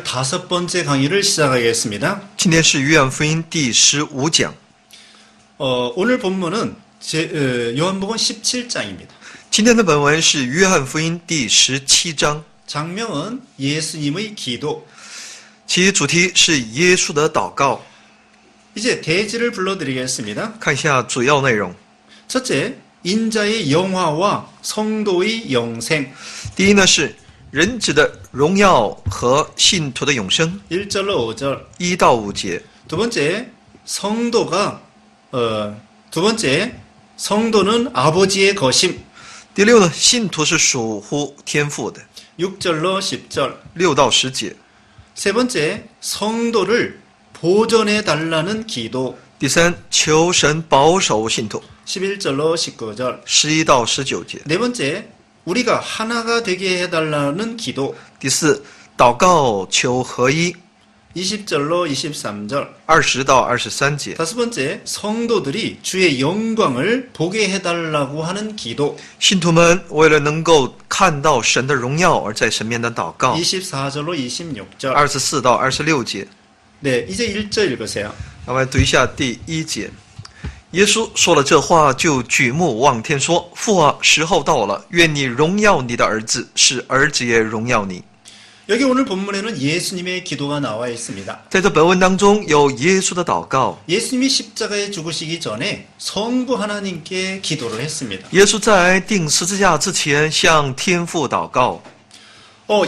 15번째 강의를 시작하겠습니다. 今天是约翰福音第15讲。 오늘 본문은 요한복음 17장입니다. 今天的本文是约翰福音第17章， 장명은 예수님의 기도. 其主题是耶稣的祷告。 이제 대지를 불러드리겠습니다. 看一下主要内容。 첫째, 인자의 영화와 성도의 영생. 第一呢是人子的荣耀和信徒的永生， 1절로 5절. 1到5节。 두 번째, 성도는 아버지의 거심. 第六呢，信徒是属乎天父的， 6절로 10절. 6到10节。 세 번째, 성도를 보존해 달라는 기도. 第三，求神保守信徒， 11절로 19절. 11到19节。 네 번째, 우리가 하나가 되게 해달라는 기도. 第四，祷告求合一， 20절로 23절. 20到23节。 다섯 번째, 성도들이 주의 영광을 보게 해달라고 하는 기도. 信徒们为了能够看到神的荣耀而在神面前祷告， 24절로 26절. 24到26节。 네, 이제 1절 읽으세요. 我们来读一下第1节。耶稣说了这话，就举目望天说：“父啊，时候到了，愿你荣耀你的儿子，使儿子也荣耀你。” 여기 오늘 본문에는 예수님의 기도가 나와 있습니다. 在这本文当中有耶稣的祷告。 예수님이 십자가에 죽으시기 전에 성부 하나님께 기도를 했습니다. 耶稣在钉十字架之前向天父祷告。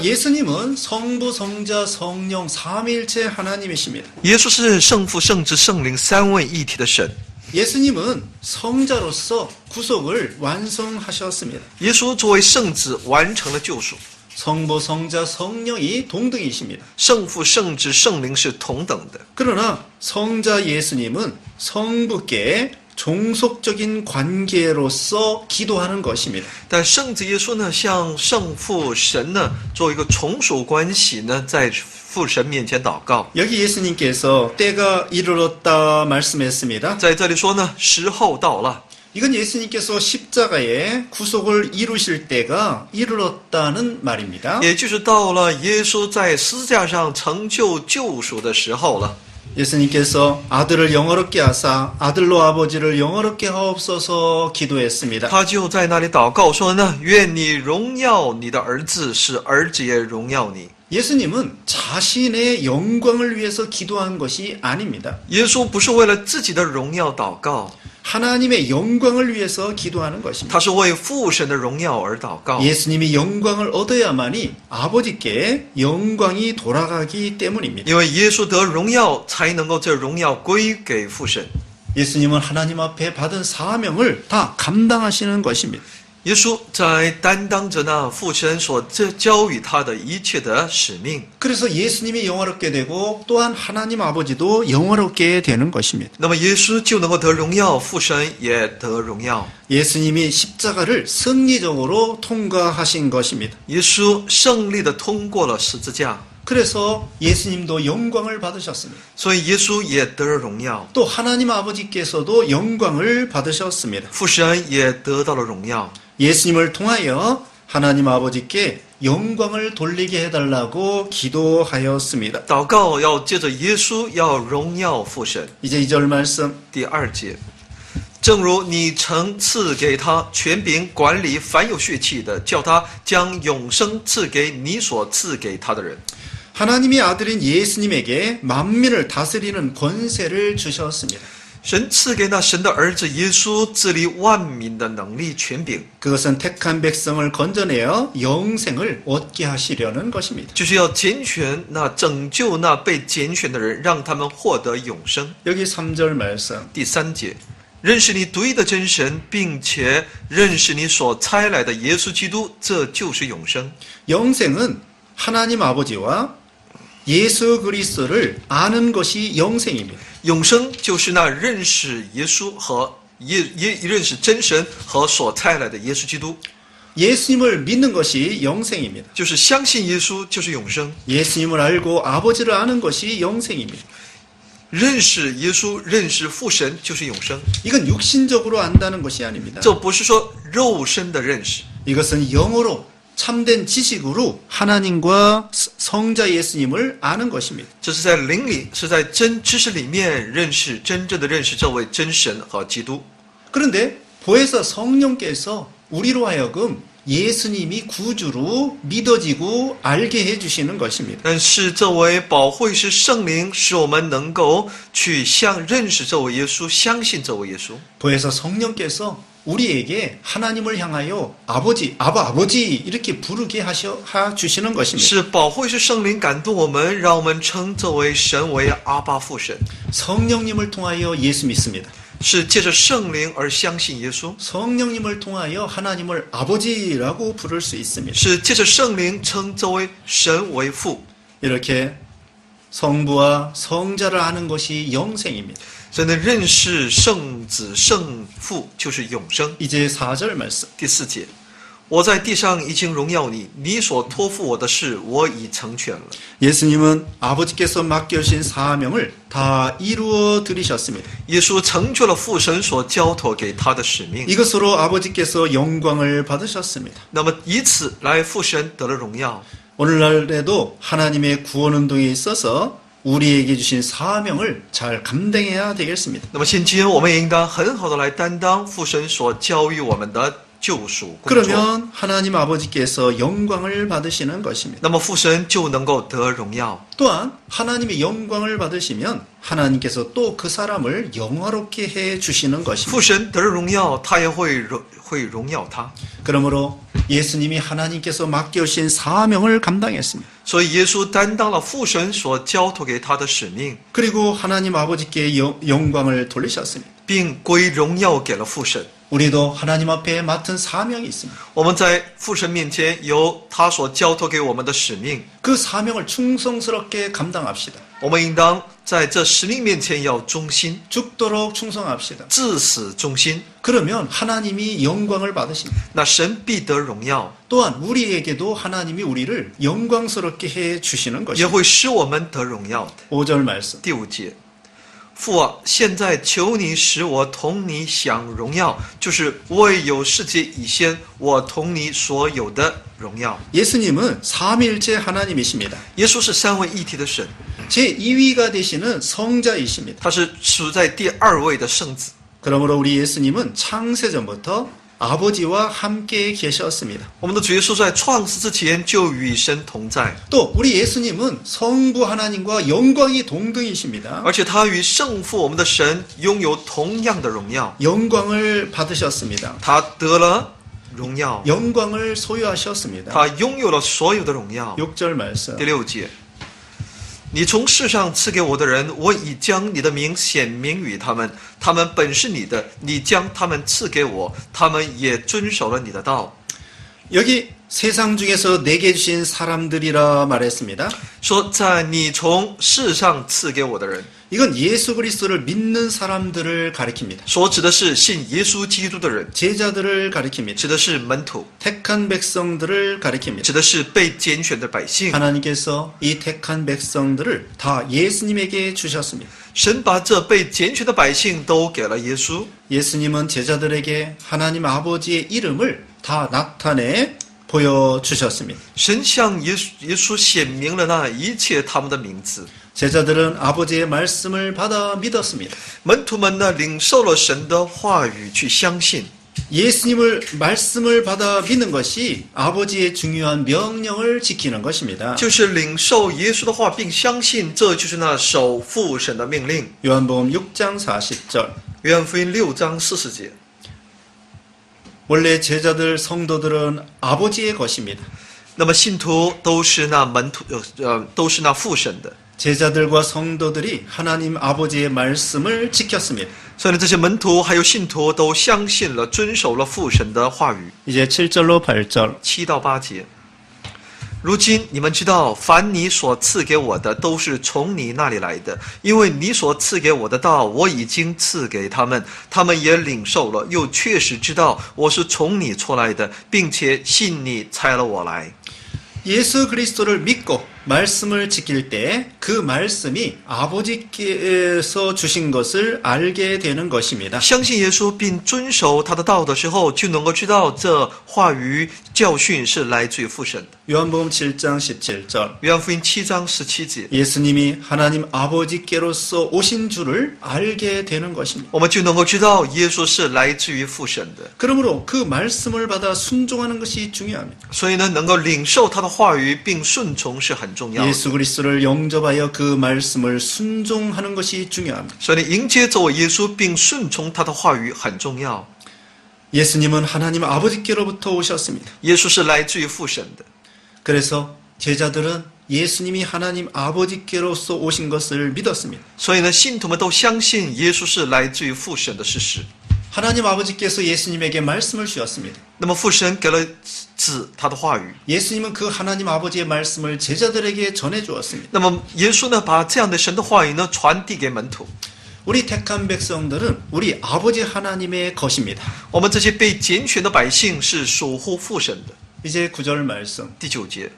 예수님은 성부, 성자, 성령 삼위일체 하나님이십니다. 耶稣是圣父、圣子、圣灵三位一体的神。 예수님은 성자로서 구속을 완성하셨습니다. 耶稣作为圣子完成了救赎。 성부, 성자, 성령이 동등이십니다. 圣父、圣子、圣灵是同等的。 그러나 성자 예수님은 성부께 종속적인 관계로서 기도하는 것입니다. 但圣子耶稣呢，向圣父神呢，做一个从属关系呢，在父神面前祷告。 여기 예수님께서 때가 이르렀다 말씀했습니다. 在这里说呢，时候到了。 이건 예수님께서 십자가에 구속을 이루실 때가 이르렀다는 말입니다. 也就是到了耶稣在十字架上成就救赎的时候了。 예수님께서 아들을 영화롭게 하사 아들로 아버지를 영화롭게 하옵소서 기도했습니다. 他就在那里祷告说呢：“愿你荣耀你的儿子，使儿子也荣耀你。” 예수님은 자신의 영광을 위해서 기도한 것이 아닙니다. 耶稣不是为了自己的荣耀祷告， 하나님의 영광을 위해서 기도하는 것입니다. 他是为父神的荣耀而祷告。 예수님이 영광을 얻어야만이 아버지께 영광이 돌아가기 때문입니다. 因为耶稣得荣耀，才能够这荣耀归给父神。 예수님은 하나님 앞에 받은 사명을 다 감당하시는 것입니다. 耶稣在担当着那父神所交予他的一切的使命。 그래서 예수님이 영화롭게 되고 또한 하나님 아버지도 영화롭게 되는 것입니다. 那么耶稣就能够得荣耀，父神也得荣耀。 예수님이 십자가를 승리적으로 통과하신 것입니다. 耶稣胜利地通过了十字架， 그래서 예수님도 영광을 받으셨습니다. 所以耶稣也得了荣耀， 또 하나님 아버지께서도 영광을 받으셨습니다. 父神也得到了荣耀。 예수님을 통하여 하나님 아버지께 영광을 돌리게 해달라고 기도하였습니다. 祷告要借着耶稣要荣耀父神。 이제 2절 말씀. 第2节，正如你曾赐给他权柄管理凡有血气的，叫他将永生赐给你所赐给他的人。 하나님의 아들인 예수님에게 만민을 다스리는 권세를 주셨습니다. 神赐给那神的儿子耶稣治理万民的能力权柄， 그것은 택한 백성을 건져내어 영생을 얻게 하시려는 것입니다. 就是要拣选那拯救那被拣选的人，让他们获得永生。 여기 3절 말씀. 第3节，认识你独一的真神，并且认识你所差来的耶稣基督，这就是永生。 영생은 하나님 아버지와 예수 그리스도를 아는 것이 영생입니다. 永生就是那认识耶稣和认识真神和所差来的耶稣基督， 예수님을 믿는 것이 영생입니다. 就是相信耶稣就是永生。 예수님을 알고 아버지를 아는 것이 영생입니다. 认识耶稣、认识父神就是永生。 이건 육신적으로 안다는 것이 아닙니다. 这不是说肉身的认识， 이것은 영어로 참된 지식으로 하나님과 성자 예수님을 아는 것입니다. 这是在灵里，是在真知识里面真正的认识这位真神和基督。 그런데 보혜사 성령께서 우리로 하여금 예수님이 구주로 믿어지고 알게 해주시는 것입니다. 但是这位保惠师圣灵使我们能够去认识这位耶稣，相信这位耶稣。 보혜사 성령께서 우리에게 하나님을 향하여 아버지, 아버지 이렇게 부르게 주시는 것입니다. 是保惠师圣灵感动我们，让我们称这位神为阿爸父神。 성령님을 통하여 예수 믿습니다. 是借着圣灵而相信耶稣， 성령님을 통하여 하나님을 아버지라고 부를 수 있습니다. 是借着圣灵称这位神为父。 이렇게 성부와 성자를 아는 것이 영생입니다. 所以呢，认识圣子圣父就是永生。 이제 4절 말씀. 第4节，我在地上已经荣耀你，你所托付我的事，我已成全了。 예수님은 아버지께서 맡겨주신 사명을 다 이루어 드리셨습니다. 耶稣成就了父神所交托给他的使命， 이것으로 아버지께서 영광을 받으셨습니다. 那么以此来父神得了荣耀。 오늘날에도 하나님의 구원 운동에 있어서 우리에게 주신 사명을 잘 감당해야 되겠습니다. 那么现今我们也应当很好的来担当父神所教育我们的救赎工作， 그러면 하나님 아버지께서 영광을 받으시는 것입니다. 那么父神就能够得荣耀。 또한 하나님의 영광을 받으시면 하나님께서 또 그 사람을 영화롭게 해 주시는 것입니다. 父神得了荣耀，他也会荣耀他。 그러므로 예수님이 하나님께서 맡겨주신 사명을 감당했습니다. 所以耶稣担当了父神所交托给他的使命， 그리고 하나님 아버지께 영광을 돌리셨습니다. 并归荣耀给了父神。 우리도 하나님 앞에 맡은 사명이 있습니다. 我们在父神面前有他所交托给我们的使命， 그 사명을 충성스럽게 감당합시다. 我们应当在这使命面前要忠心， 죽도록 충성합시다. 至死忠心。 그러면 하나님이 영광을 받으십니다. 那神必得荣耀， 또한 우리에게도 하나님이 우리를 영광스럽게 해 주시는 也 것입니다. 会使我们得荣耀的。 5절 말씀. 第5节，父啊，现在求你使我同你享荣耀，就是未有世界以先，我同你所有的荣耀。 예수님은 삼위일체 하나님이십니다. 耶稣是三位一体的神， 제2위가 되시는 성자이십니다. 他是属在第2位的圣子。 그러므로 우리 예수님은 창세전부터 아버지와 함께 계셨습니다. 我们的主耶稣在创世之前就与神同在， 또 우리 예수님은 성부 하나님과 영광이 동등이십니다. 而且他与圣父我们的神拥有同样的荣耀， 영광을 받으셨습니다. 他得了荣耀， 영광을 소유하셨습니다. 他拥有了所有的荣耀。 6절 말씀. 第6节，你从世上赐给我的人，我已将你的名显明于他们，他们本是你的，你将他们赐给我，他们也遵守了你的道。 여기 세상 중에서 내게 주신 사람들이라 말했습니다. 说在你从世上赐给我的人， 이건 예수 그리스도를 믿는 사람들을 가리킵니다. 所指的是信耶稣基督的人， 제자들을 가리킵니다. 指的是门徒， 택한 백성들을 가리킵니다. 指的是被拣选的百姓。 하나님께서 이 택한 백성들을 다 예수님에게 주셨습니다. 神把这被拣选的百姓都给了耶稣。 예수님은 제자들에게 하나님 아버지의 이름을 다 나타내 보여주셨습니다. 神向耶稣显明了那一切他们的名字。 제자들은 아버지의 말씀을 받아 믿었습니다. 门徒们呢，领受了神的话语，去相信。 예수님을 말씀을 받아 믿는 것이 아버지의 중요한 명령을 지키는 것입니다. 就是领受耶稣的话，并相信，这就是那守父神的命令。 요한복음 6장 40절. 约翰福音6章40节， 원래 제자들 성도들은 아버지의 것입니다. 那么信徒都是那都是那父神的， 제자들과 성도들이 하나님 아버지의 말씀을 지켰습니다. 所以呢，这些门徒还有信徒都相信了，遵守了父神的话语。 이제 7절로 8절. 7到8节。如今你们知道，凡你所赐给我的，都是从你那里来的，因为你所赐给我的道，我已经赐给他们，他们也领受了，又确实知道我是从你出来的，并且信你差了我来。 예수 그리스도를 믿고 말씀을 지킬 때 그 말씀이 아버지께서 주신 것을 알게 되는 것입니다. 相信耶稣并遵守他的道的时候，就能够知道这话语教训是来自于父神的。 요한복음 7장 17절 约翰福音7章17节， 예수님이 하나님 아버지께로서 오신 줄을 알게 되는 것입니다. 我们就能够知道耶稣是来自于父神的。 그러므로 그 말씀을 받아 순종하는 것이 중요합니다. 所以呢，能够领受他的话语并顺从是很重要的。 예수 그리스도를 영접하여 그 말씀을 순종하는 것이 중요합니다. 所以呢，迎接这位耶稣并顺从他的话语很重要。 예수님은 하나님 아버지께로부터 오셨습니다. 耶稣是来自于父神的， 그래서 제자들은 예수님이 하나님 아버지께로서 오신 것을 믿었습니다. 所以呢，信徒们都相信耶稣是来自于父神的事实。 하나님 아버지께서 예수님에게 말씀을 주었습니다. 那么父神给了子他的话语， 예수님은 그 하나님 아버지의 말씀을 제자들에게 전해 주었습니다. 那么耶稣呢，把这样的神的话语呢传递给门徒。 우리 택한 백성들은 우리 아버지 하나님의 것입니다. 我们这些被拣选的百姓是属乎父神的。 이제 9절 말씀. 第9节，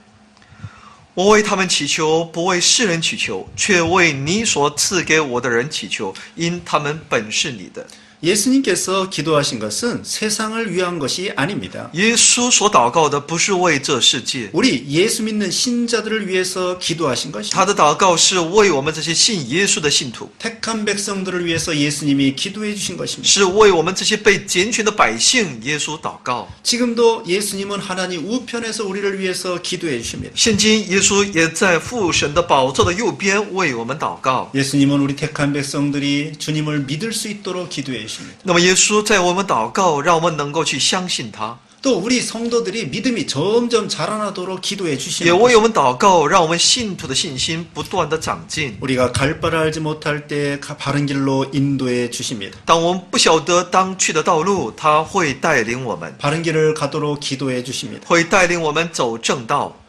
我为他们祈求，不为世人祈求，却为你所赐给我的人祈求，因他们本是你的。 예수님께서 기도하신 것은 세상을 위한 것이 아닙니다. 耶稣所祷告的不是为这世界， 우리 예수 믿는 신자들을 위해서 기도하신 것입니다. 他的祷告是为我们这些信耶稣的信徒， 택한 백성들을 위해서 예수님이 기도해 주신 것입니다. 是为我们这些被拣选的百姓耶稣祷告。 지금도 예수님은 하나님 우편에서 우리를 위해서 기도해 주십니다. 现今耶稣也在父神的宝座的右边为我们祷告。 예수님은 우리 택한 백성들이 주님을 믿을 수 있도록 기도해 주십니다. 那么耶稣在我们祷告，让我们能够去相信他， 또 우리 성도들이 믿음이 점점 자라나도록 기도해 也 주시는 为 것입니다. 我们祷告，让我们信徒的信心不断的长进。 우리가 갈 바를 알지 못할 때 바른 길로 인도해 주십니다. 当我们不晓得当去的道路，他会带领我们， 바른 길을 가도록 기도해 주십니다. 会带领我们走正道。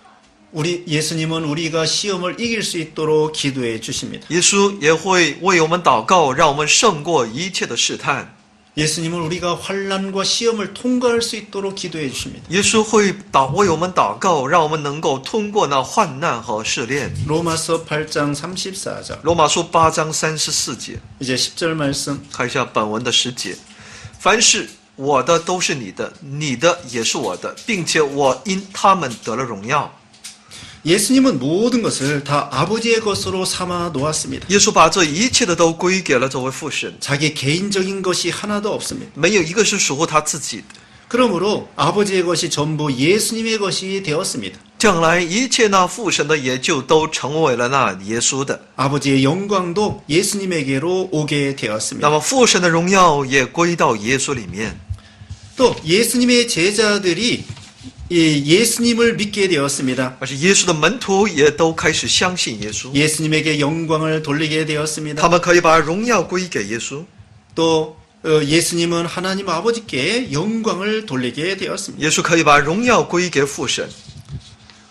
우리 예수님은 우리가 시험을 이길 수 있도록 기도해 주십니다. 耶稣也会为我们祷告，让我们胜过一切的试探。 예수님은 우리가 환난과 시험을 통과할 수 있도록 기도해 주십니다. 耶稣会为我们祷告，让我们能够通过那患难和试炼。 로마서 8장 34절. 罗马书8章34节， 이제 10절 말씀. 看一下本文的10节。凡是我的都是你的，你的也是我的，并且我因他们得了荣耀。 예수님은 모든 것을 다 아버지의 것으로 삼아 놓았습니다. 耶稣把这一切的都归给了这位父神， 자기 개인적인 것이 하나도 없습니다. 没有一个是属乎他自己的。 그러므로 아버지의 것이 전부 예수님의 것이 되었습니다. 将来一切那父神的也就都成为了那耶稣的， 아버지의 영광도 예수님에게로 오게 那 되었습니다. 么父神的荣耀也归到耶稣里面。 또 예수님의 제자들이 예수님을 믿게 되었습니다. 而且耶稣的门徒也都开始相信耶稣， 예수님에게 영광을 돌리게 他 되었습니다. 们可以把荣耀归给耶稣。 또 예수님은 하나님 아버지께 영광을 돌리게 되었습니다. 耶稣可以把荣耀归给父神。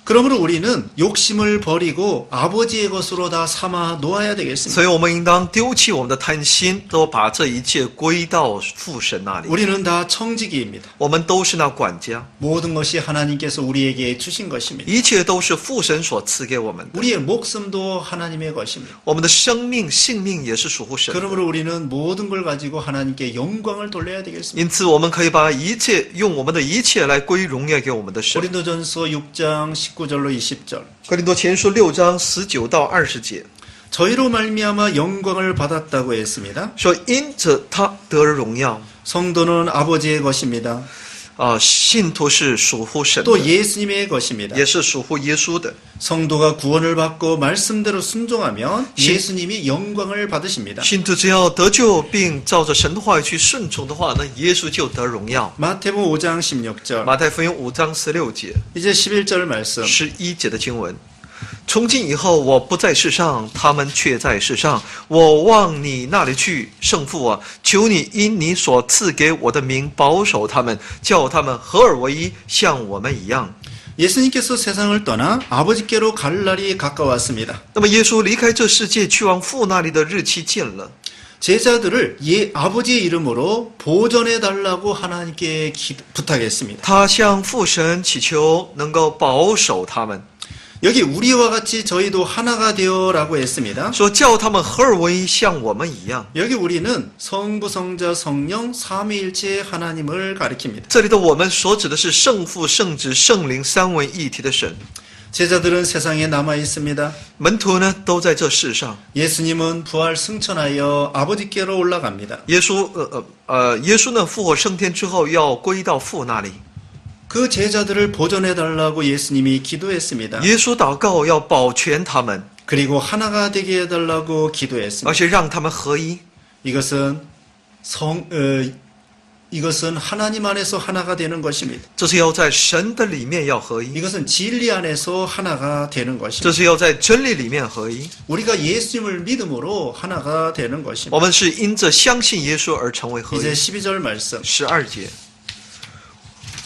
그러므로 우리는 욕심을 버리고 아버지의 것으로 다 삼아 놓아야 되겠습니다. 所以我们应当丢弃我们的贪心，都把这一切归到父神那里。 우리는 다 청지기입니다. 我们都是那管家， 모든 것이 하나님께서 우리에게 주신 것입니다. 一切都是父神所赐给我们的。 우리의 목숨도 하나님의 것입니다. 我们的生命、性命也是属乎神的。 그러므로 우리는 모든 걸 가지고 하나님께 영광을 돌려야 되겠습니다. 因此，我们可以把一切用我们的一切来归荣耀给我们的神。 고린도전서 6장 19절로 20절. 哥林多前书6章19到20节 저희로 말미암아 영광을 받았다고 했습니다. 说：“因着他得了荣耀， 성도는 아버지의 것입니다. 信徒是属乎神 또 的， 예수님의 것입니다. 也是属乎耶稣的。 성도가 구원을 받고 말씀대로 순종하면 예수님이 영광을 받으십니다. 信徒只要得救并照着神的话语去顺从的话，那耶稣就得荣耀。 마태복음 5장 16절. 马太福音5章16节、 이제 11절 말씀. 11节的经文。从今以后，我不在世上，他们却在世上。我往你那里去，圣父啊，求你因你所赐给我的名保守他们，叫他们合而为一，像我们一样。 예수님께서 세상을 떠나 아버지께로 갈 날이 가까웠습니다. 那么，耶稣离开这世界去往父那里的日期近了。 제자들을 아버지의 이름으로 보존해 달라고 하나님께 부탁했습니다. 他向父神祈求能够保守他们。 여기 우리와 같이 저희도 하나가 되어라고 했습니다. 说叫他们合而为一，像我们一样。 여기 우리는 성부, 성자, 성령, 삼위일체 하나님을 가리킵니다. 这里的我们所指的是圣父、圣子、圣灵三位一体的神。 제자들은 세상에 남아 있습니다. 门徒呢都在这世上。 예수님은 부활 승천하여 아버지께로 올라갑니다. 耶稣呢复活升天之后要归到父那里。 그 제자들을 보존해달라고 예수님이 기도했습니다. 耶稣祷告要保全他们， 그리고 하나가 되게 해달라고 而 기도했습니다. 且让他们合一。 이것은 하나님 안에서 하나가 되는 것입니다. 这是要在神的里面要合一， 이것은 진리 안에서 하나가 되는 这 것입니다. 是要在真理里面合一。 우리가 예수님을 믿음으로 하나가 되는 것입니다. 我们是因着相信耶稣而成为合一。 이제 12절 말씀. 12节，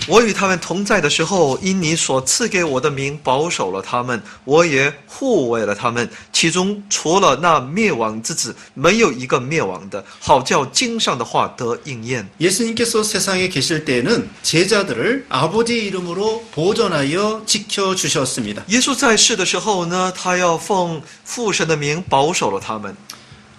我与他们同在的时候，因你所赐给我的名保守了他们，我也护卫了他们。其中除了那灭亡之子，没有一个灭亡的，好叫经上的话得应验。 예수님께서 세상에 계실 때는 제자들을 아버지 이름으로 보존하여 지켜주셨습니다. 耶稣在世的时候呢，他要奉父神的名保守了他们。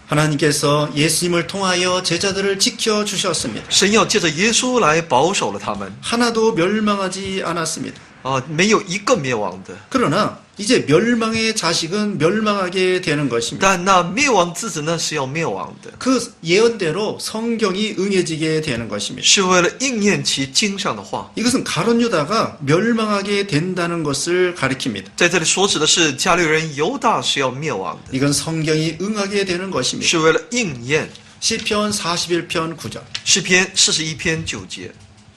하나님께서 예수님을 통하여 제자들을 지켜주셨습니다. 神要借着耶稣来保守了他们， 하나도 멸망하지 않았습니다. 没有一个灭亡的。 그러나 이제 멸망의 자식은 멸망하게 되는 것입니다. 但那灭亡之子呢是要灭亡的， 그 예언대로 성경이 응해지게 되는 것입니다. 是为了应验其经上的话。 이것은 가룟 유다가 멸망하게 된다는 것을 가리킵니다. 在这里所指的是加略人犹大是要灭亡的， 이건 성경이 응하게 되는 것입니다. 是为了应验。 시편 41편 9절. 诗篇41篇9节，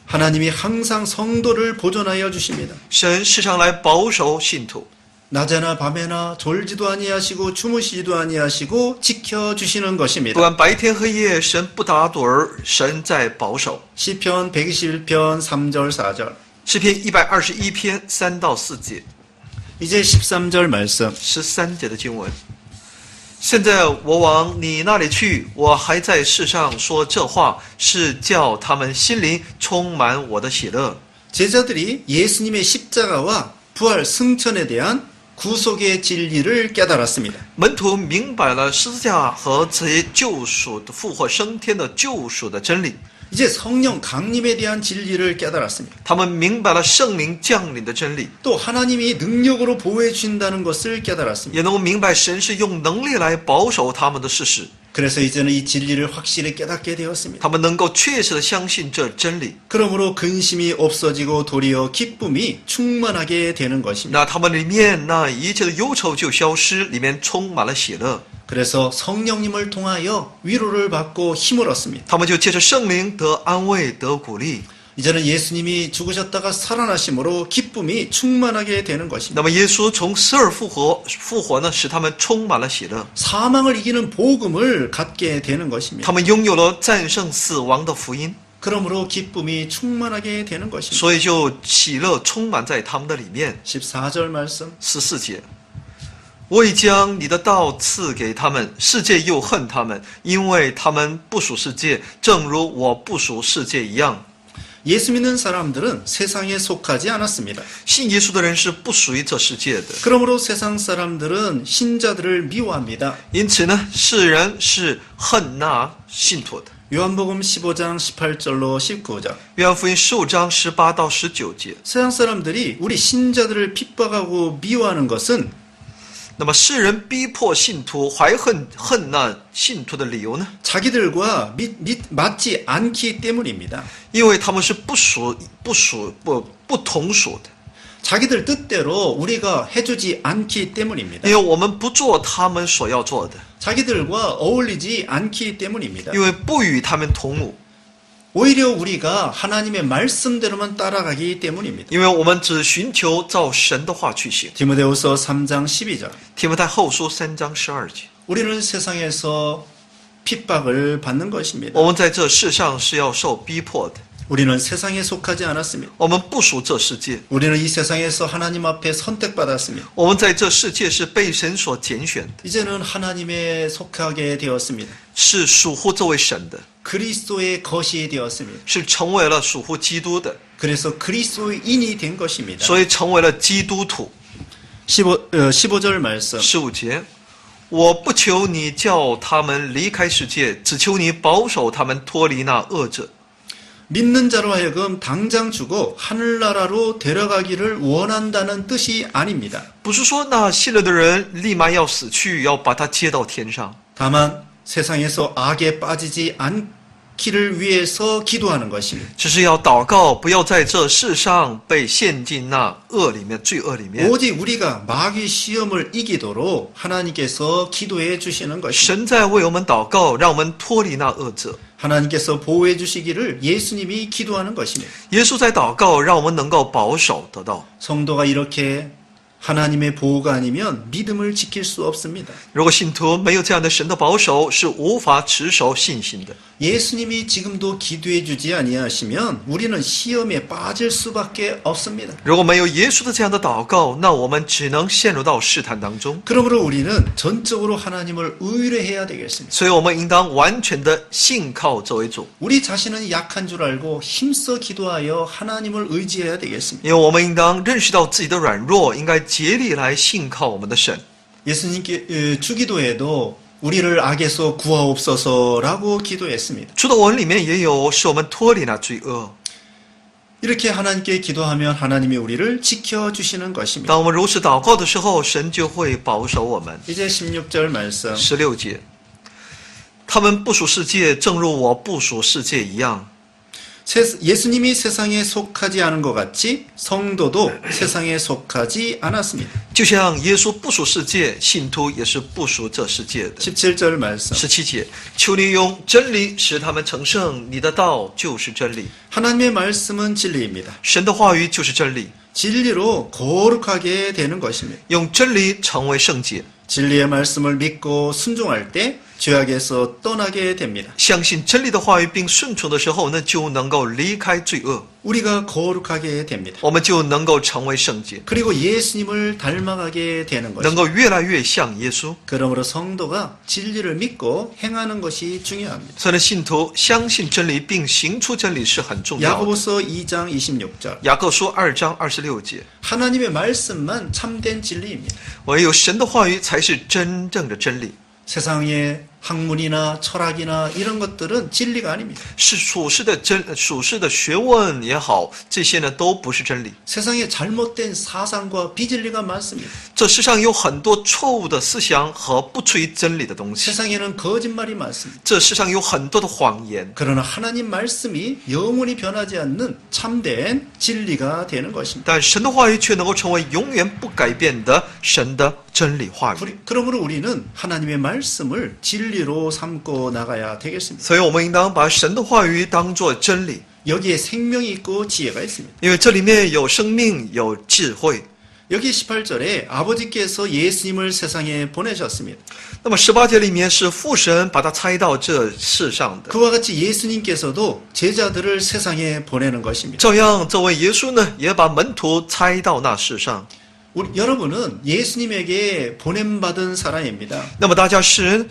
하나님이 항상 성도를 보존하여 주십니다. 神时常来保守信徒， 낮에나 밤에나 졸지도 아니하시고 주무시지도 아니하시고 지켜주시는 不 것입니다. 管白天黑夜，神不打盹儿，神在保守。 시편 121편 3절 4절. 诗篇121篇3到4节， 이제 13절 말씀. 13节的经文。现在我往你那里去，我还在世上说这话，是叫他们心灵充满我的喜乐。 제자들이 예수님의 십자가와 부활 승천에 대한 구속의 진리를 깨달았습니다. 门徒明白了十字架和这些救赎的复活升天的救赎的真理， 이제 성령 강림에 대한 진리를 깨달았습니다. 他们明白了圣灵降临的真理， 또 하나님이 능력으로 보호해 주신다는 것을 깨달았습니다. 也能够明白神是用能力来保守他们的事实。 그래서 이제는 이 진리를 확실히 깨닫게 되었습니다. 他们能够确实的相信这真理， 그러므로 근심이 없어지고 도리어 기쁨이 충만하게 되는 것입니다. 那他们里面那一切的忧愁就消失，里面充满了喜乐。 그래서 성령님을 통하여 위로를 받고 힘을 얻습니다. 他们就借着圣灵得安慰，得鼓励。 이제는 예수님이 죽으셨다가 살아나심으로 기쁨이 충만하게 되는 것입니다. 那么耶稣从死而复活呢，使他们充满了喜乐， 사망을 이기는 복음을 갖게 되는 것입니다. 他们拥有了战胜死亡的福音， 그러므로 기쁨이 충만하게 되는 것입니다. 所以就喜乐充满在他们的里面。 14절 말씀. 14节，我已将你的道赐给他们，世界又恨他们，因为他们不属世界，正如我不属世界一样。 예수 믿는 사람들은 세상에 속하지 않았습니다. 信耶稣的人是不属于这世界的， 그러므로 세상 사람들은 신자들을 미워합니다. 因此呢，世人是恨那信徒的。 요한복음 15장 18절로 19절. 约翰福音15章18到19节。 세상 사람들이 우리 신자들을 핍박하고 미워하는 것은 那么世人逼迫信徒怀恨那信徒的理由呢？ 자기들과 맞지 않기 때문입니다. 因为他们是不同属的， 자기들 뜻대로 우리가 해주지 않기 때문입니다. 因为我们不做他们所要做的， 자기들과 어울리지 않기 때문입니다. 因为不与他们同舞， 오히려 우리가 하나님의 말씀대로만 따라가기 때문입니다. 因为我们只寻求照神的话去行。 디모데후서 3장 12절. 提摩太后书3章12节， 우리는 세상에서 핍박을 받는 것입니다. 我们在这世上是要受逼迫的， 우리는 세상에 속하지 않았습니다. 我们不属这世界， 우리는 이 세상에서 하나님 앞에 선택받았습니다. 我们在这世界是被神所拣选的， 이제는 하나님에 속하게 되었습니다. 是属乎这位神的， 그리스도의 것이 되었습니다. 是成为了属乎基督的， 그래서 그리스도인이 된 것입니다. 所以成为了基督徒。 15절 말씀. 15节，我不求你叫他们离开世界，只求你保守他们脱离那恶者。 믿는 자로 하여금 당장 죽어 하늘나라로 데려가기를 원한다는 뜻이 아닙니다. 不是说那信了的人立马要死去，要把他接到天上， 다만 세상에서 악에 빠지지 않기를 위해서 기도하는 것입니다. 只是要祷告，不要在这世上被陷进那恶里面、罪恶里面。 오직 우리가 마귀 시험을 이기도록 하나님께서 기도해 주시는 것입니다. 神在为我们祷告，让我们脱离那恶者。 하나님께서 보호해 주시기를 예수님이 기도하는 것입니다. 耶稣在祷告，让我们能够保守得到。 성도가 이렇게 하나님의 보호가 아니면 믿음을 지킬 수 없습니다. 如果信徒没有这样的神的保守，是无法持守信心的。 예수님이 지금도 기도해 주지 아니하시면 우리는 시험에 빠질 수밖에 없습니다. 如果没有耶稣的这样的祷告，那我们只能陷入到试探当中。 그러므로 우리는 전적으로 하나님을 의뢰해야 되겠습니다. 所以我们应当完全的信靠这位主， 우리 자신은 약한 줄 알고 힘써 기도하여 하나님을 의지해야 되겠습니다. 因为我们应当认识到自己的软弱，应该竭力来信靠我们的神。 예수님께 주기도에도 우리를 악에서 구하옵소서라고 기도했습니다. 主的文里面也有使我们脱离那罪恶。 이렇게 하나님께 기도하면 하나님이 우리를 지켜주시는 것입니다. 当我们如此祷告的时候，神就会保守我们。 이제 16절 말씀. 16节，他们不属世界，正如我不属世界一样。 예수님이 세상에 속하지 않은 것 같이 성도도 세상에 속하지 않았습니다. 就像耶稣不属世界，信徒也是不属这世界的。 17절 말씀. 17节，求你用真理使他们成圣，你的道就是真理。 하나님의 말씀은 진리입니다. 神的话语就是真理， 진리로 거룩하게 되는 것입니다. 用真理成为圣洁。 진리의 말씀을 믿고 순종할 때 죄악에서 떠나게 됩니다. 相信真理的话语并顺从的时候，那就能够离开罪恶， 우리가 거룩하게 됩니다. 我们就能够成为圣洁， 그리고 예수님을 닮아가게 되는 能 것입니다. 够越来越像耶稣。 그러므로 성도가 진리를 믿고 행하는 것이 중요합니다. 所以呢，信徒相信真理并行出真理是很重要的。 야고보서 2장 26절. 雅各书2章26节， 하나님의 말씀만 참된 진리입니다. 唯有神的话语才是真正的真理， 세상의 학문이나 철학이나 이런 것들은 진리가 아닙니다. 是属世的学问也好，这些呢都不是真理。 세상에 잘못된 사상과 비진리가 많습니다. 这世上有很多错误的思想和不出于真理的东西， 세상에는 거짓말이 많습니다. 这世上有很多的谎言。 그러나 하나님 말씀이 영원히 변하지 않는 참된 진리가 되는 것입니다. 但神的话语却能够成为永远不改变的神的真理话语。 그러므로 우리는 하나님의 말씀을 진리로 삼고 나가야 되겠습니다. 所以我们应当把神的话语当作真理， 여기에 생명이 있고 지혜가 있습니다. 因为这里面有生命，有智慧。 여기 18절에 아버지께서 예수님을 세상에 보내셨습니다. 那么18节里面是父神把他差到这世上的， 그와 같이 예수님께서도 제자들을 세상에 보내는 것입니다. 照样这位耶稣呢，也把门徒差到那世上。 여러분은 예수님에게 보냄받은 사람입니다. 那么大家是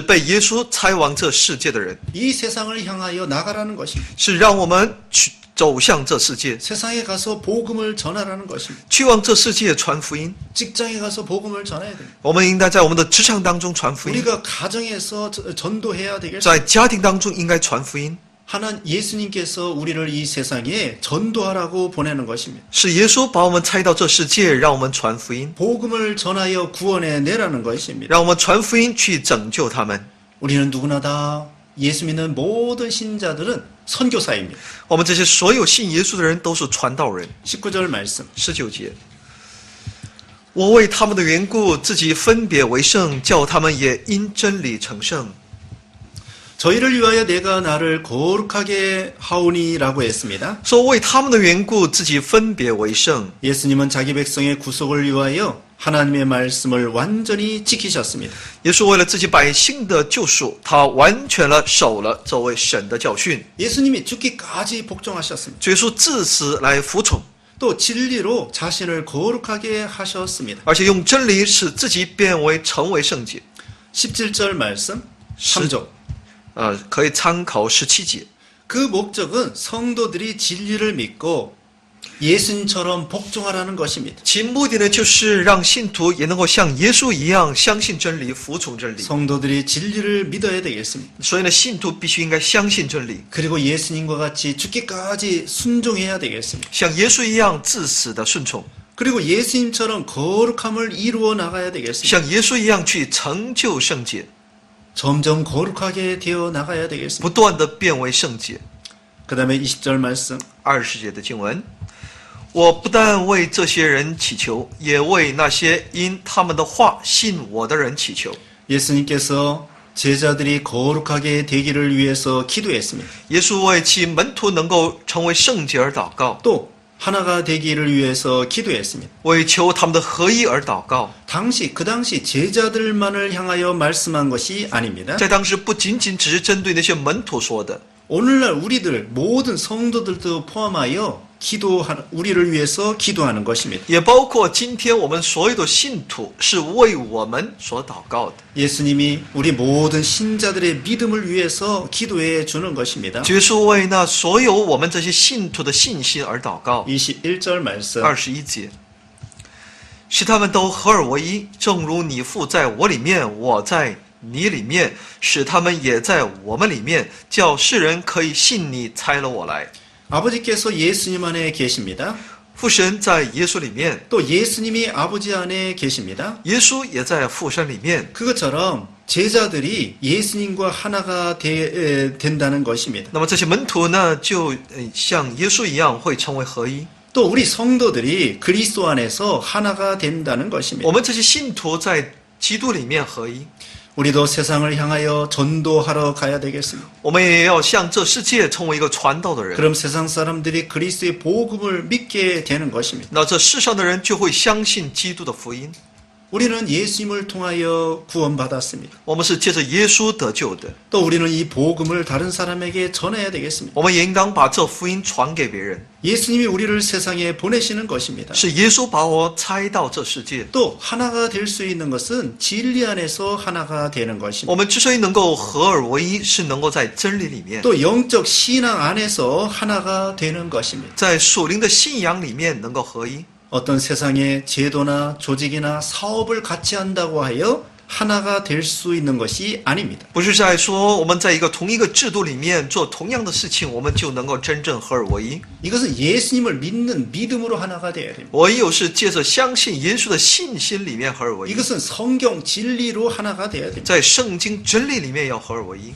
被耶稣差往这世界的人， 이 세상을 향하여 나가라는 것입니다. 是让我们去走向这世界， 세상에 가서 복음을 전하라는 것입니다. 去往这世界传福音。 직장에 가서 복음을 전해야 됩니다. 我们应该在我们的职场当中传福音， 우리가 가정에서 전도해야 되겠습니다. 在家庭当中应该传福音。 예수님께서 우리를 이 세상에 전도하라고 보내는 것입니다. 是耶稣把我们差到这世界，让我们传福音， 복음을 전하여 구원해 내라는 것입니다. 让我们传福音去拯救他们。 우리는 누구나 다 예수 믿는 모든 신자들은 선교사입니다. 我们这些所有信耶稣的人都是传道人。 19절 말씀. 19节，我为他们的缘故，自己分别为圣，叫他们也因真理成圣。 저희를 위하여 내가 나를 거룩하게 하오니라고 했습니다. 说为他们的缘故，自己分别为圣。 예수님은 자기 백성의 구속을 위하여 하나님의 말씀을 완전히 지키셨습니다. 耶稣为了自己百姓的救赎，他完全了守了这位神的教训。 예수님이 죽기까지 복종하셨습니다. 耶稣至死来服从， 또 진리로 자신을 거룩하게 하셨습니다. 而且用真理使自己变为成为圣洁。 17절 말씀 3절. 可以参考17节。 그 목적은 성도들이 진리를 믿고 예수님처럼 복종하라는 것입니다. 其目的呢，就是让信徒也能够像耶稣一样相信真理，服从真理。 성도들이 진리를 믿어야 되겠습니다. 所以呢，信徒必须应该相信真理， 그리고 예수님과 같이 죽기까지 순종해야 되겠습니다. 像耶稣一样至死的顺从， 그리고 예수님처럼 거룩함을 이루어 나가야 되겠습니다. 像耶稣一样去成就圣洁， 점점 거룩하게 되어 나가야 되겠습니다. 不断的变为圣洁。 그 다음에 20절 말씀. 20节的经文，我不但为这些人祈求，也为那些因他们的话信我的人祈求。 예수님께서 제자들이 거룩하게 되기를 위해서 기도했습니다. 耶稣为其门徒能够成为圣洁而祷告， 또 하나가 되기를 위해서 기도했습니다. 为求他们的合一而祷告。 그 당시 제자들만을 향하여 말씀한 것이 아닙니다. 在当时不仅仅只是针对那些门徒说的， 오늘날 우리들 모든 성도들도 포함하여 우리를 위해서 기도하는 것입니다. 也包括今天我们所有的信徒是为我们所祷告的。 예수님이 우리 모든 신자들의 믿음을 위해서 기도해 주는 것입니다. 耶稣为那所有我们这些信徒的信心而祷告。 21절 말씀. 21节，使他们都合而为一，正如你父在我里面，我在你里面，使他们也在我们里面，叫世人可以信你差了我来。 아버지께서 예수님 안에 계십니다. 父神在耶稣里面， 또 예수님이 아버지 안에 계십니다. 耶稣也在父神里面。 그것처럼 제자들이 예수님과 하나가 된다는 것입니다. 那么这些门徒呢，就像耶稣一样，会成为合一。 또 우리 성도들이 그리스도 안에서 하나가 된다는 我 것입니다. 们这些信徒在基督里面合一， 우리도 세상을 향하여 전도하러 가야 되겠습니다. 我们也要向这世界成为一个传道的人。 그럼 세상 사람들이 그리스도의 복음을 믿게 되는 것입니다. 那这世上的人就会相信基督的福音。 우리는 예수님을 통하여 구원받았습니다. 我们是借着耶稣得救的， 또 우리는 이 복음을 다른 사람에게 전해야 되겠습니다. 我们也应当把这福音传给别人。 예수님이 우리를 세상에 보내시는 것입니다. 是耶稣把我差到这世界。 또 하나가 될 수 있는 것은 진리 안에서 하나가 되는 것입니다. 我们之所以能够合而为一，是能够在真理里面， 또 영적 신앙 안에서 하나가 되는 것입니다. 在属灵的信仰里面能够合一。 어떤 세상의 제도나 조직이나 사업을 같이 한다고 하여 하나가 될 수 있는 것이 아닙니다. 不是在说我们在一个同一个制度里面做同样的事情，我们就能够真正合而为一。 이것은 예수님을 믿는 믿음으로 하나가 되어야 됩니다. 唯有是借着相信耶稣的信心里面合而为一， 이것은 성경 진리로 하나가 되어야 됩니다. 在圣经真理里面要合而为一。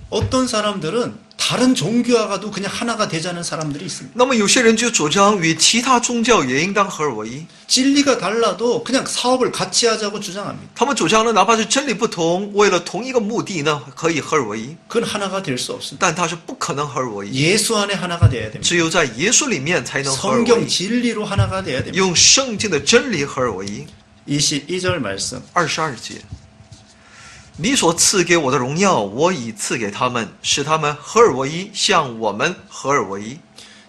어떤 사람들은 다른 종교와가도 그냥 하나가 되자는 사람들이 있습니다. 那么有些人就主张与其他宗教也应当合而为一， 진리가 달라도 그냥 사업을 같이 하자고 주장합니다. 他们主张呢，哪怕是真理不同，为了同一个目的呢，可以合而为一， 그건 하나가 될 수 없습니다. 但它是不可能合而为一， 예수 안에 하나가 돼야 됩니다. 只有在耶稣里面才能合而为 성경 一， 진리로 하나가 돼야 됩니다. 用圣经的真理合而为一。 22절 말씀. 22节，你所赐给我的荣耀，我已赐给他们，使他们合而为一，像我们合而为一。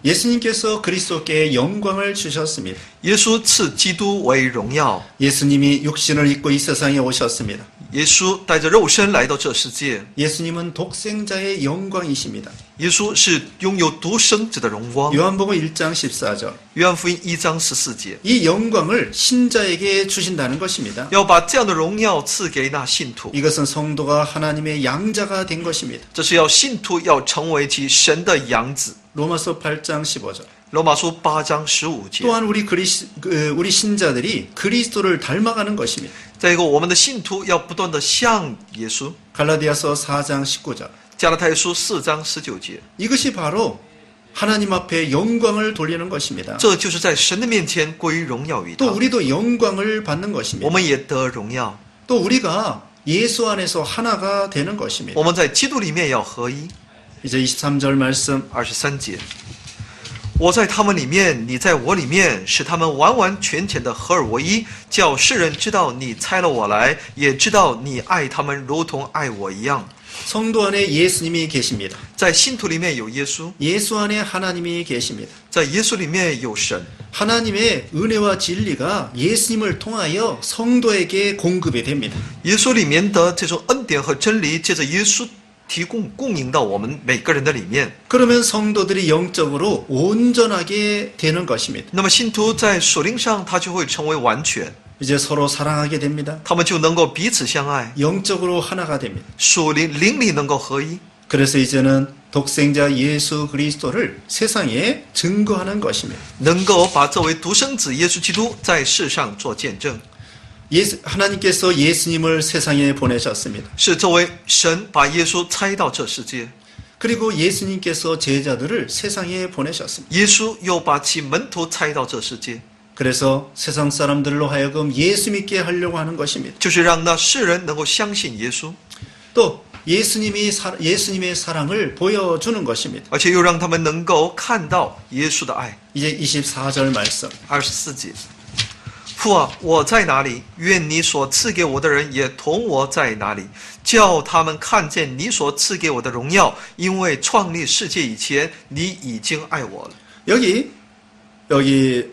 예수님께서 그리스도께 영광을 주셨습니다. 耶稣赐基督为荣耀， 예수님이 육신을 입고 이 세상에 오셨습니다. 耶稣带着肉身来到这世界， 예수님은 독생자의 영광이십니다. 耶稣是拥有独生子的荣光。 요한복음 1장 14절. 约翰福音1章14节， 이 영광을 신자에게 주신다는 것입니다. 要把这样的荣耀赐给那信徒， 이것은 성도가 하나님의 양자가 된 것입니다. 这是要信徒要成为其神的养子。 로마서 8장 15절. 罗马书8章15节。 또한 우리 신자들이 그리스도를 닮아가는 것입니다. 再一个，我们的信徒要不断的像耶稣。 갈라디아서 4장 19절. 加拉太书4章19节， 이것이 바로 하나님 앞에 영광을 돌리는 것입니다. 这就是在神的面前归荣耀于他 또 ， 우리도 영광을 받는 我 것입니다. 们也得荣耀。 또 우리가 예수 안에서 하나가 되는 것입니다. 我们在基督里面要合一。 이제 23절 말씀. 23节，我在他们里面，你在我里面，使他们完完全全的合而为一，叫世人知道你差了我来，也知道你爱他们如同爱我一样。 성도 안에 예수님이 계십니다. 在信徒里面有耶稣， 예수 안에 하나님이 계십니다. 在耶稣里面有神。 하나님의 은혜와 진리가 예수님을 통하여 성도에게 공급이 됩니다. 耶稣里面的这种恩典和真理，借着耶稣供应到我们每个人的里面。 그러면 성도들이 영적으로 온전하게 되는 것입니다. 那么信徒在属灵上，他就会成为完全， 이제 서로 사랑하게 됩니다. 他们就能够彼此相爱， 영적으로 하나가 됩니다. 属灵里能够合一。 그래서 이제는 독생자 예수 그리스도를 세상에 증거하는 것입니다. 能够把这位独生子耶稣基督在世上做见证， 하나님께서 예수님을 세상에 보내셨습니다. 是这位神把耶稣差到这世界， 그리고 예수님께서 제자들을 세상에 보내셨습니다. 耶稣又把其门徒差到这世界， 그래서 세상 사람들로 하여금 예수 믿게 하려고 하는 것입니다. 就是让那世人能够相信耶稣， 또 예수님의 사랑을 보여주는 것입니다. 而且又让他们能够看到耶稣的爱。 이제 24절 말씀. 24节，父啊，我在哪里？愿你所赐给我的人也同我在哪里，叫他们看见你所赐给我的荣耀。因为创立世界以前，你已经爱我了。 여기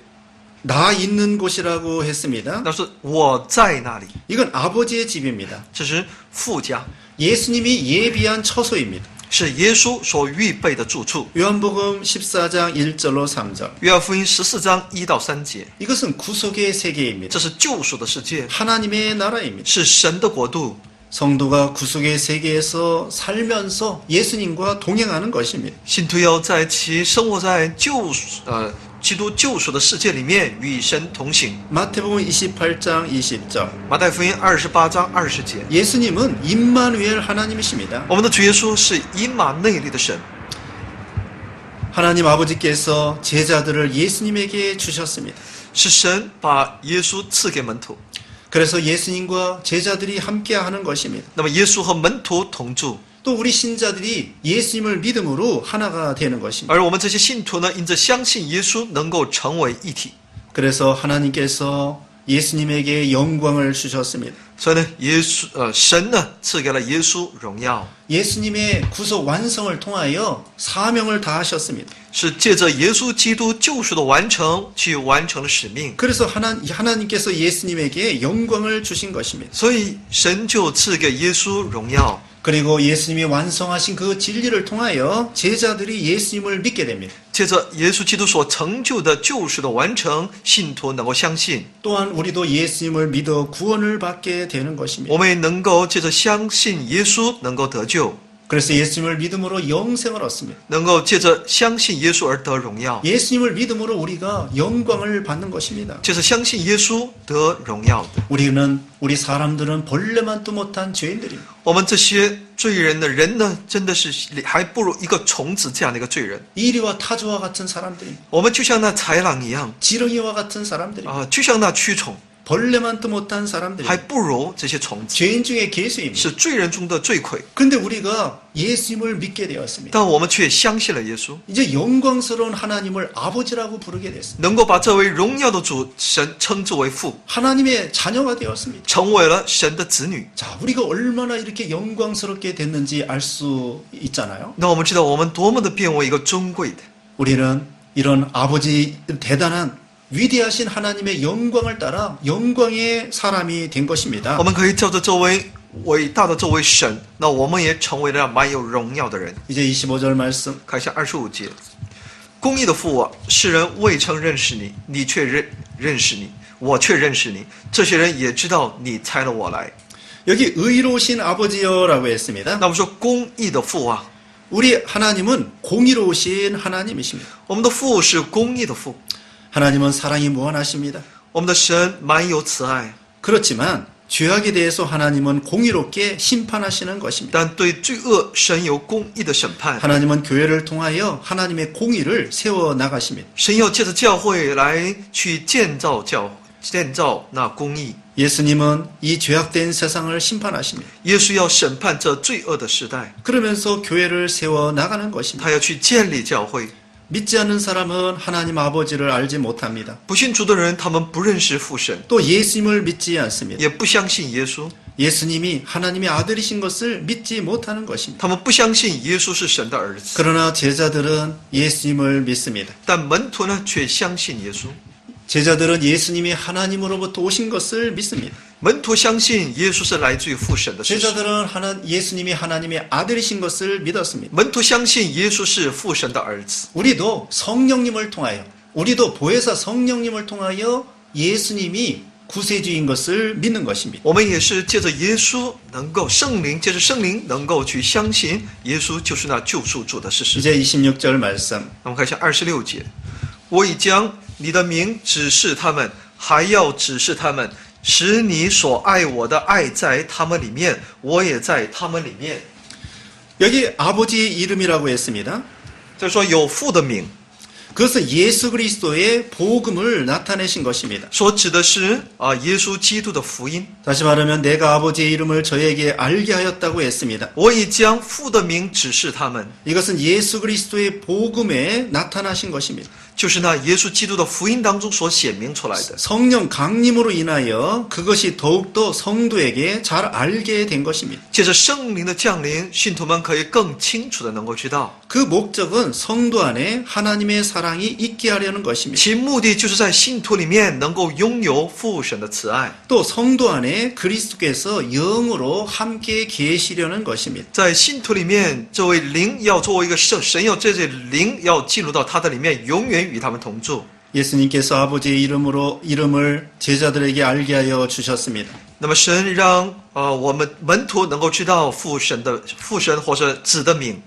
나 있는 곳이라고 했습니다. 那是我在那里， 이건 아버지의 집입니다. 这是父家， 예수님이 예비한 처소입니다. 是耶稣所预备的住处。 요한복음 14장 1절로 3절. 约翰福音14章1到3节， 이것은 구속의 세계입니다. 这是救赎的世界， 하나님의 나라입니다. 是神的国度。 성도가 구속의 세계에서 살면서 예수님과 동행하는 것입니다. 信徒要在其生活在基督救赎的世界里面与神同行。 마태복음 28장 20절. 马太福音28章20节， 예수님은 임마누엘 하나님이십니다. 我们的主耶稣是以马内利的神， 하나님 아버지께서 제자들을 예수님에게 주셨습니다. 是神把耶稣赐给门徒。 그래서 예수님과 제자들이 함께 하는 것입니다. 那么耶稣和门徒同住， 또 우리 신자들이 예수님을 믿음으로 하나가 되는 것입니다. 而我们这些信徒呢，因着相信耶稣，能够成为一体。 그래서 하나님께서 예수님에게 영광을 주셨습니다. 所以呢，神呢赐给了耶稣荣耀， 예수님의 구속 완성을 통하여 사명을 다하셨습니다. 是借着耶稣基督救赎的完成，去完成了使命。 그래서 하나님께서 예수님에게 영광을 주신 것입니다. 所以神就赐给耶稣荣耀。 그리고 예수님이 완성하신 그 진리를 통하여 제자들이 예수님을 믿게 됩니다. 借着耶稣基督所成就的救赎的完成，信徒能够相信， 또한 우리도 예수님을 믿어 구원을 받게 되는 것입니다. 我们也能够借着相信耶稣能够得救， 그래서 예수님을 믿음으로 영생을 얻습니다. 能够借着相信耶稣而得荣耀， 예수님을 믿음으로 우리가 영광을 받는 것입니다. 借着相信耶稣得荣耀的。 우리 사람들은 벌레만도 못한 죄인들입니다. 我们这些罪人的人呢，真的是还不如一个虫子这样的一个罪人。 이리와 타조와 같은 사람들입니다. 我们就像那豺狼一样 지렁이와 같은 사람들입니다. 就像那蛆虫， 벌레만도 못한 还 사람들입니다. 不如这些虫子， 죄인 중에 개수입니다. 是罪人中的罪魁。 근데 우리가 예수님을 믿게 되었습니다. 但我们却相信了耶稣， 이제 영광스러운 하나님을 아버지라고 부르게 됐습니다. 能够把这位荣耀的主神称之为父， 하나님의 자녀가 되었습니다. 成为了神的子女。 자, 우리가 얼마나 이렇게 영광스럽게 됐는지 알 수 있잖아요. 那我们知道我们多么的变为一个尊贵的， 우리는 이런 아버지 대단한 위대하신 하나님의 영광을 따라 영광의 사람이 된 것입니다. 我们可以照着这位伟大的这位神，那我们也成为了蛮有荣耀的人。 이제 25절 말씀. 看一下25节，公义的父啊，世人未曾认识你，你却认识你，我却认识你。这些人也知道你差了我来。 여기 의로우신 아버지여라고 했습니다. 那我们说公义的父啊， 우리 하나님은 공의로우신 하나님이십니다. 我们的父是公义的父， 하나님은 사랑이 무한하십니다. 我们的神蛮有慈爱， 그렇지만 죄악에 대해서 하나님은 공의롭게 심판하시는 것입니다. 但对罪恶神有公义的审判。 하나님은 교회를 통하여 하나님의 공의를 세워 나가십니다. 神要借着教会来去建造那公义。 예수님은 이 죄악된 세상을 심판하십니다. 耶稣要审判这罪恶的时代， 그러면서 교회를 세워 나가는 것입니다. 他要去建立教会。 믿지 않는 사람은 하나님 아버지를 알지 못합니다. 不信主的人，他们不认识父神， 또 예수님을 믿지 않습니다. 也不相信耶稣， 예수님이 하나님의 아들이신 것을 믿지 못하는 것입니다. 他们不相信耶稣是神的儿子。 그러나 제자들은 예수님을 믿습니다. 但门徒呢，却相信耶稣。 제자들은 예수님이 하나님으로부터 오신 것을 믿습니다. 门徒相信耶稣是来自于父神的事实， 제자들은 예수님이 하나님의 아들이신 것을 믿었습니다. 门徒相信耶稣是父神的儿子。 우리도 성령님을 통하여, 우리도 보혜사 성령님을 통하여 예수님이 구세주인 것을 믿는 것입니다. 我们也是借着耶稣能够圣灵，借着圣灵能够去相信耶稣就是那救赎主的事实。 이제 26절 말씀. 那我们看一下26节，我已将你的名指示他们，还要指示他们，使你所爱我的爱在他们里面，我也在他们里面。 여기 아버지의 이름이라고 했습니다. 就是说有父的名， 그것은 예수 그리스도의 복음을 나타내신 것입니다. 所指的是耶稣基督的福音。 다시 말하면 내가 아버지의 이름을 저에게 알게 하였다고 했습니다. 我已将父的名指示他们， 이것은 예수 그리스도의 복음에 나타나신 것입니다. 就是那耶稣基督的福音当中所显明出来的。 성령 강림으로 인하여 그것이 더욱더 성도에게 잘 알게 된 것입니다. 借着圣灵的降临，信徒们可以更清楚的能够知道， 그 목적은 성도 안에 하나님의 사랑이 있게 하려는 것입니다. 其目的就是在信徒里面能够拥有父神的慈爱， 또 성도 안에 그리스도께서 영으로 함께 계시려는 것입니다. 在信徒里面，这位灵要作为一个神要这些灵要进入到他的里面，永远与他们同住。 예수님께서 아버지의 이름을 제자들에게 알게 하여 주셨습니다. 那么神让我们门徒能够知道父神或者子的名，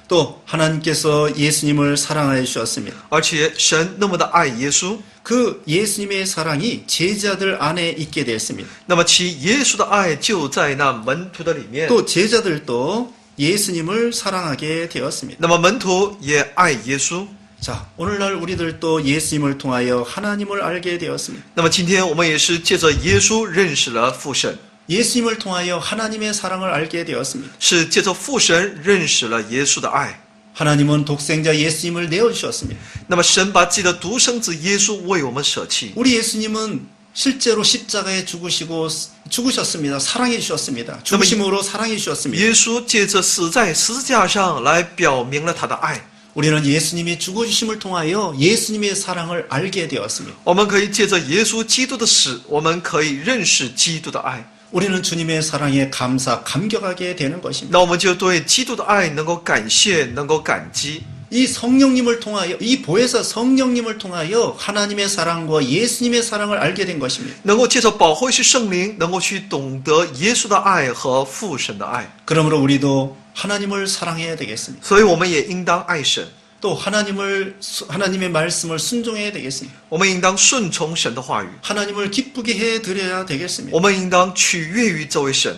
또 하나님께서 예수님을 사랑하여 주셨습니다. 而且神那么的爱耶稣， 그 예수님의 사랑이 제자들 안에 있게 됐습니다. 那么其耶稣的爱就在那门徒的里面， 또 제자들도 예수님을 사랑하게 되었습니다. 那么门徒也爱耶稣。 자, 오늘날 우리들도 예수님을 통하여 하나님을 알게 되었습니다. 那么今天我们也是借着耶稣认识了父神， 예수님을 통하여 하나님의 사랑을 알게 되었습니다. 是借着父神认识了耶稣的爱。 하나님은 독생자 예수님을 내어주셨습니다. 那么神把自己的独生子耶稣为我们舍弃， 우리 예수님은 실제로 십자가에 죽으셨습니다. 사랑해 주셨습니다. 죽으심으로 사랑해 주셨습니다. 耶稣借着死在十字架上来表明了他的爱。 우리는 예수님이 죽으심을 통하여 예수님의 사랑을 알게 되었습니다. 我们可以借着耶稣基督的死，我们可以认识基督的爱。 우리는 주님의 사랑에 감격하게 되는 것입니다. 那我们就对基督的爱能够感谢，能够感激。 이 성령님을 통하여, 이 보혜사 성령님을 통하여 하나님의 사랑과 예수님의 사랑을 알게 된 것입니다. 能够借着保惠师圣灵，能够去懂得耶稣的爱和父神的爱， 그러므로 우리도 하나님을 사랑해야 되겠습니다. 所以我们也应当爱神， 또 하나님의 말씀을 순종해야 되겠습니다. 我们应当顺从神的话语， 하나님을 기쁘게 해드려야 되겠습니다. 我们应当取悦于这位神，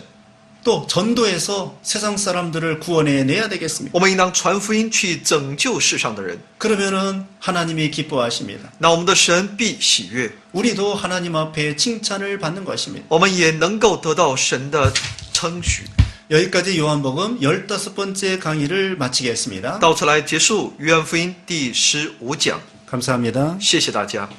또 전도해서 세상 사람들을 구원해내야 되겠습니다. 我们应当传福音去拯救世上的人。 그러면은 하나님이 기뻐하십니다. 那我们的神必喜悦， 우리도 하나님 앞에 칭찬을 받는 것입니다. 我们也能够得到神的称许。 여기까지 요한복음 15번째 강의를 마치겠습니다. 到此来结束约翰福音第15讲， 감사합니다. 谢谢大家。